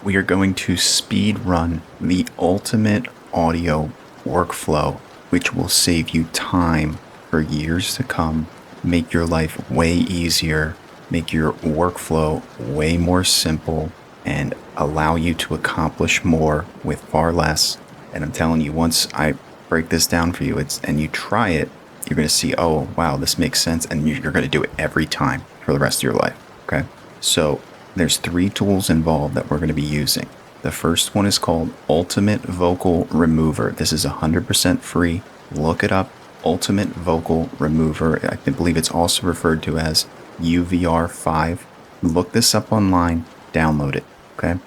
we are going to speed run the ultimate audio workflow, which will save you time for years to come, make your life way easier, make your workflow way more simple, and allow you to accomplish more with far less. And I'm telling you, once I break this down for you and you try it, you're going to see, oh, wow, this makes sense. And you're going to do it every time for the rest of your life. Okay. So there's 3 tools involved that we're going to be using. The first one is called Ultimate Vocal Remover. This is 100% free. Look it up. Ultimate Vocal Remover. I believe it's also referred to as UVR5. Look this up online. Download it. Okay.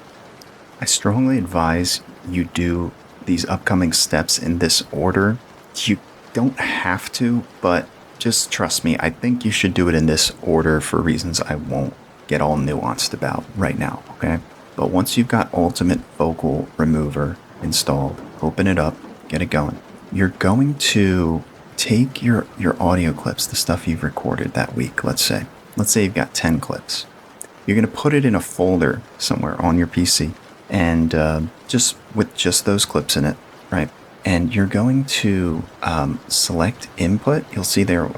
I strongly advise you do these upcoming steps in this order. You don't have to, but just trust me. I think you should do it in this order for reasons I won't get all nuanced about right now, okay? But once you've got Ultimate Vocal Remover installed, open it up, get it going. You're going to take your audio clips, the stuff you've recorded that week, let's say you've got 10 clips. You're going to put it in a folder somewhere on your PC, and just with just those clips in it, right? And you're going to select input. You'll see there,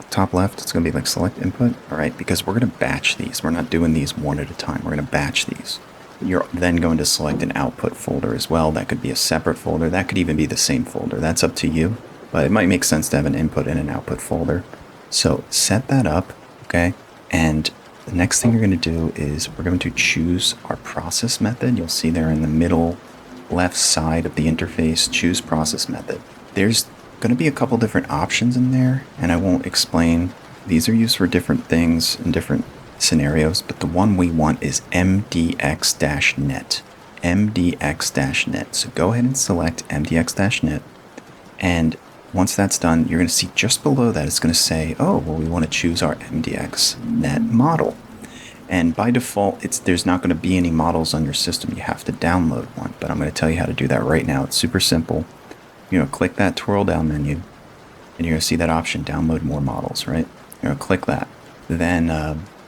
top left, it's going to be like select input, all right? Because we're going to batch these. We're not doing these one at a time. We're going to batch these. You're then going to select an output folder as well. That could be a separate folder. That could even be the same folder. That's up to you, but it might make sense to have an input and an output folder. So set that up, okay? And the next thing you're going to do is we're going to choose our process method. You'll see there in the middle left side of the interface, choose process method. There's going to be a couple different options in there, and I won't explain. These are used for different things in different scenarios, but the one we want is MDX-net. MDX-net. So go ahead and select MDX-net, and once that's done, you're going to see just below that it's going to say, oh, well, we want to choose our MDX-net model. And by default, there's not going to be any models on your system. You have to download one, but I'm going to tell you how to do that right now. It's super simple. You're going to click that twirl down menu, and you're going to see that option, download more models, right? You're going to click that. Then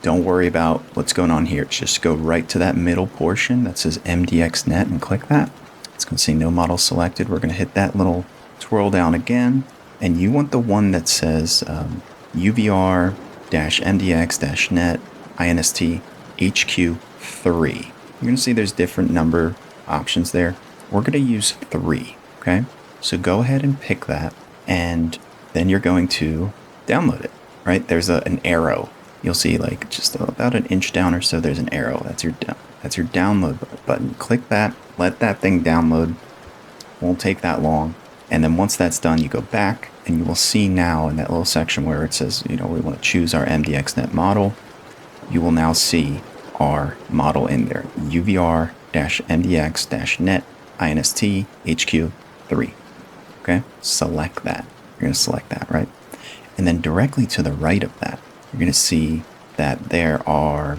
don't worry about what's going on here. Just go right to that middle portion that says MDX-net and click that. It's going to say no model selected. We're going to hit that little twirl down again, and you want the one that says UVR-MDX-net INST HQ3. You're going to see there's different number options there. We're going to use 3, okay? So go ahead and pick that, and then you're going to download it, right? There's an arrow. You'll see like just about an inch down or so, there's an arrow. That's your download button. Click that, let that thing download. Won't take that long. And then once that's done, you go back, and you will see now in that little section where it says, we want to choose our MDX-net model. You will now see our model in there, UVR-MDX-net INST HQ3. Okay, select that. You're going to select that, right? And then directly to the right of that, you're going to see that there are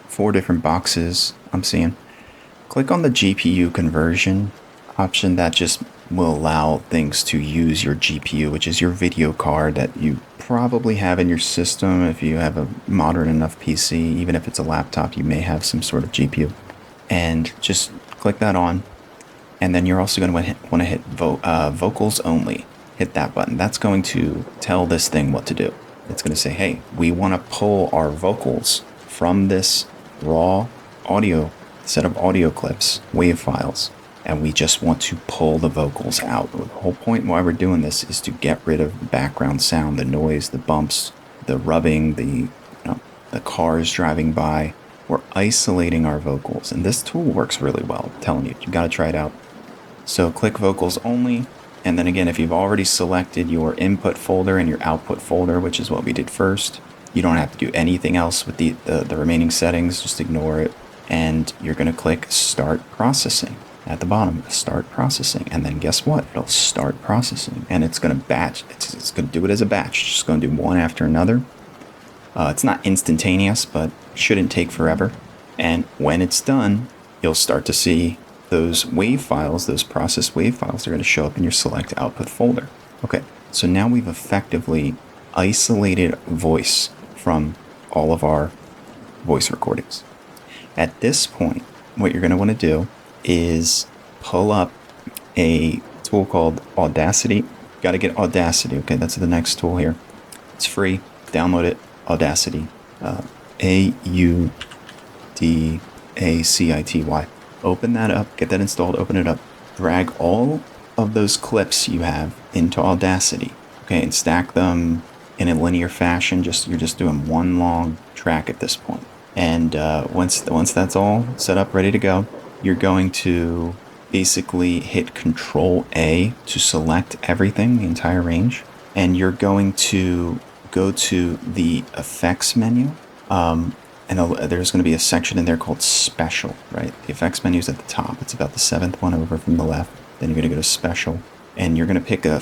4 different boxes I'm seeing. Click on the GPU conversion option. That just will allow things to use your GPU, which is your video card that you probably have in your system. If you have a modern enough PC, even if it's a laptop, you may have some sort of GPU. And just click that on. And then you're also going to want to hit vocals only. Hit that button. That's going to tell this thing what to do. It's going to say, hey, we want to pull our vocals from this raw audio set of audio clips, WAV files, and we just want to pull the vocals out. The whole point why we're doing this is to get rid of the background sound, the noise, the bumps, the rubbing, the cars driving by. We're isolating our vocals, and this tool works really well. I'm telling you, you got to try it out. So click vocals only, and then again, if you've already selected your input folder and your output folder, which is what we did first, you don't have to do anything else with the remaining settings. Just ignore it, and you're going to click Start Processing. At the bottom, start processing, and then guess what? It'll start processing, and it's going to batch. It's going to do it as a batch. It's just going to do one after another. It's not instantaneous, but shouldn't take forever. And when it's done, you'll start to see those WAV files, those processed WAV files, are going to show up in your select output folder. Okay, so now we've effectively isolated voice from all of our voice recordings. At this point, what you're going to want to do is pull up a tool called Audacity. Got to get Audacity. Okay, that's the next tool here. It's free. Download it. Audacity. Audacity. Open that up. Get that installed. Open it up. Drag all of those clips you have into Audacity. Okay, and stack them in a linear fashion. You're just doing one long track at this point. And once that's all set up, ready to go, you're going to basically hit Control A to select everything, the entire range, and you're going to go to the effects menu. And there's going to be a section in there called Special, right? The effects menu is at the top. It's about the 7th one over from the left. Then you're going to go to Special, and you're going to pick a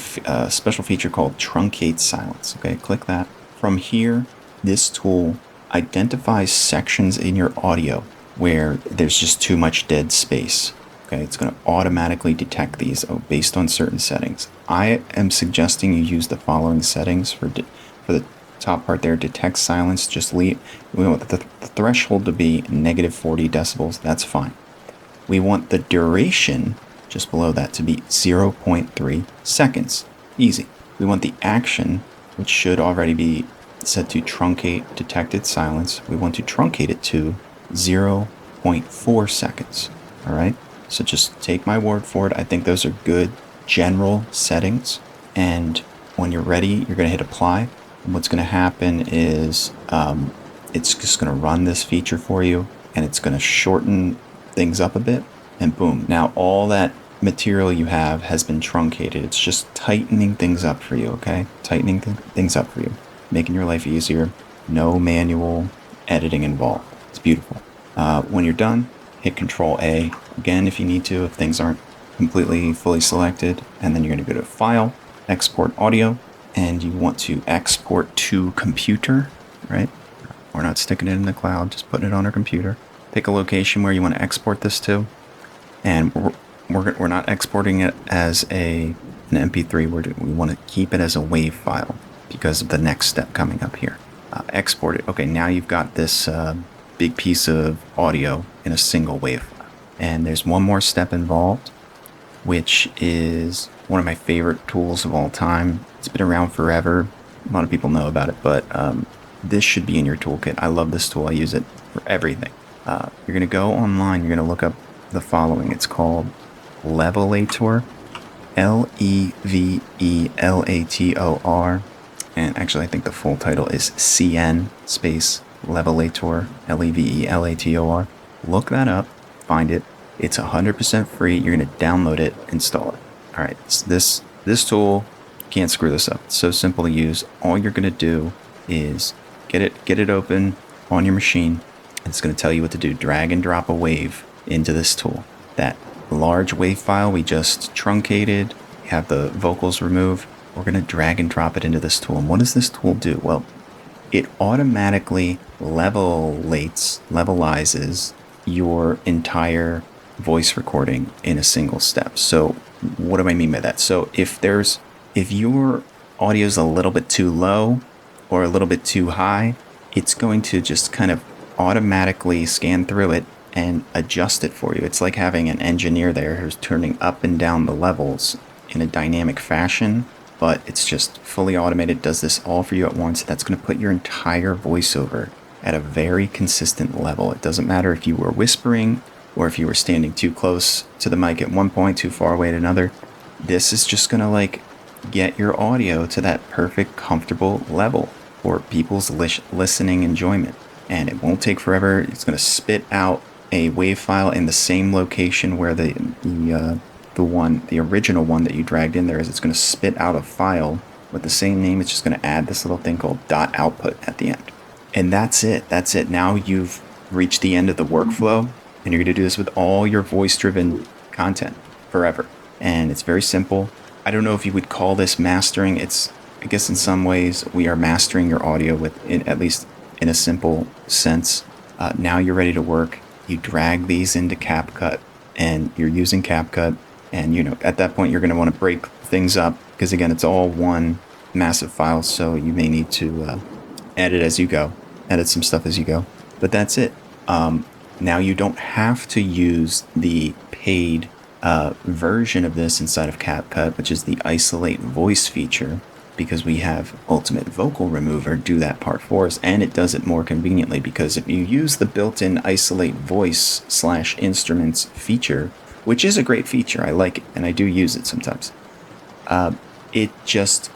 special feature called Truncate Silence. Okay, click that. From here, this tool identifies sections in your audio where there's just too much dead space. Okay, it's going to automatically detect these based on certain settings. I am suggesting you use the following settings for the top part there. Detect silence. Just we want the threshold to be -40 decibels. That's fine. We want the duration just below that to be 0.3 seconds. Easy. We want the action, which should already be set to truncate detected silence. We want to truncate it to 0.4 seconds. All right. So just take my word for it. I think those are good general settings. And when you're ready, you're going to hit apply. And what's going to happen is it's just going to run this feature for you, and it's going to shorten things up a bit. And boom, now all that material you have has been truncated. It's just tightening things up for you, okay? Tightening things up for you, making your life easier. No manual editing involved. It's beautiful. When you're done, hit Control A again if you need to, if things aren't completely fully selected. And then you're going to go to File, Export Audio, and you want to export to computer, right? We're not sticking it in the cloud, just putting it on our computer. Pick a location where you want to export this to. And we're not exporting it as an MP3. We want to keep it as a WAV file because of the next step coming up here. Export it. Okay, now you've got this big piece of audio in a single WAV file. And there's one more step involved, which is one of my favorite tools of all time. It's been around forever. A lot of people know about it, but this should be in your toolkit. I love this tool. I use it for everything. You're going to go online. You're going to look up the following. It's called Levelator, Levelator. And actually, I think the full title is CN space Levelator, Levelator. Look that up. Find it. It's 100% free. You're going to download it, install it. All right. This tool, can't screw this up. It's so simple to use. All you're going to do is get it open on your machine. It's going to tell you what to do. Drag and drop a wave into this tool. That large wave file we just truncated, have the vocals removed. We're going to drag and drop it into this tool. And what does this tool do? Well, it automatically levelizes your entire voice recording in a single step. So what do I mean by that? So if your audio is a little bit too low or a little bit too high, it's going to just kind of automatically scan through it and adjust it for you. It's like having an engineer there who's turning up and down the levels in a dynamic fashion, but it's just fully automated, does this all for you at once. That's going to put your entire voiceover at a very consistent level. It doesn't matter if you were whispering or if you were standing too close to the mic at one point, too far away at another. This is just going to get your audio to that perfect, comfortable level for people's listening enjoyment. And it won't take forever. It's going to spit out a WAV file in the same location where the original one that you dragged in there is. It's going to spit out a file with the same name. It's just going to add this little thing called .output at the end. And that's it. That's it. Now you've reached the end of the workflow, and you're going to do this with all your voice-driven content forever. And it's very simple. I don't know if you would call this mastering. I guess in some ways we are mastering your audio at least in a simple sense. Now you're ready to work. You drag these into CapCut, and you're using CapCut. And, at that point, you're going to want to break things up because, again, it's all one massive file. So you may need to edit as you go, edit some stuff as you go. But that's it. Now you don't have to use the paid version of this inside of CapCut, which is the isolate voice feature, because we have Ultimate Vocal Remover do that part for us, and it does it more conveniently, because if you use the built-in isolate voice / instruments feature, which is a great feature, I like it, and I do use it sometimes, it just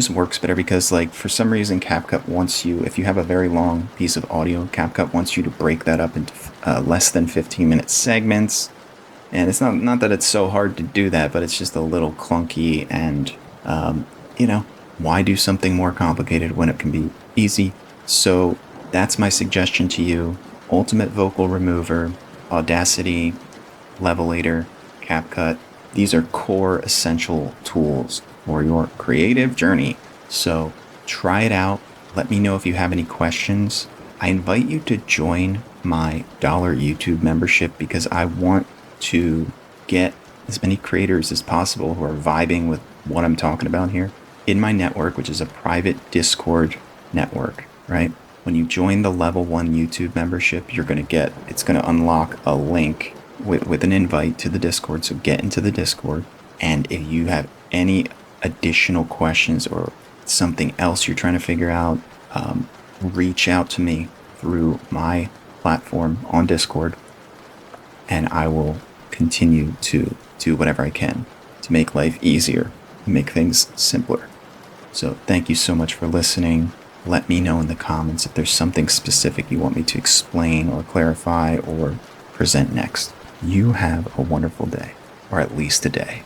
works better, because like for some reason CapCut wants you, if you have a very long piece of audio, CapCut wants you to break that up into less than 15-minute segments. And it's not that it's so hard to do that, but it's just a little clunky, and why do something more complicated when it can be easy? So that's my suggestion to you. Ultimate Vocal Remover, Audacity, Levelator, CapCut. These are core essential tools for your creative journey. So try it out. Let me know if you have any questions. I invite you to join my $1 YouTube membership, because I want to get as many creators as possible who are vibing with what I'm talking about here in my network, which is a private Discord network, right? When you join the level 1 YouTube membership, it's going to unlock a link with an invite to the Discord. So get into the Discord. And if you have any additional questions or something else you're trying to figure out, reach out to me through my platform on Discord, and I will continue to do whatever I can to make life easier, make things simpler. So thank you so much for listening. Let me know in the comments if there's something specific you want me to explain or clarify or present next. You have a wonderful day, or at least a day.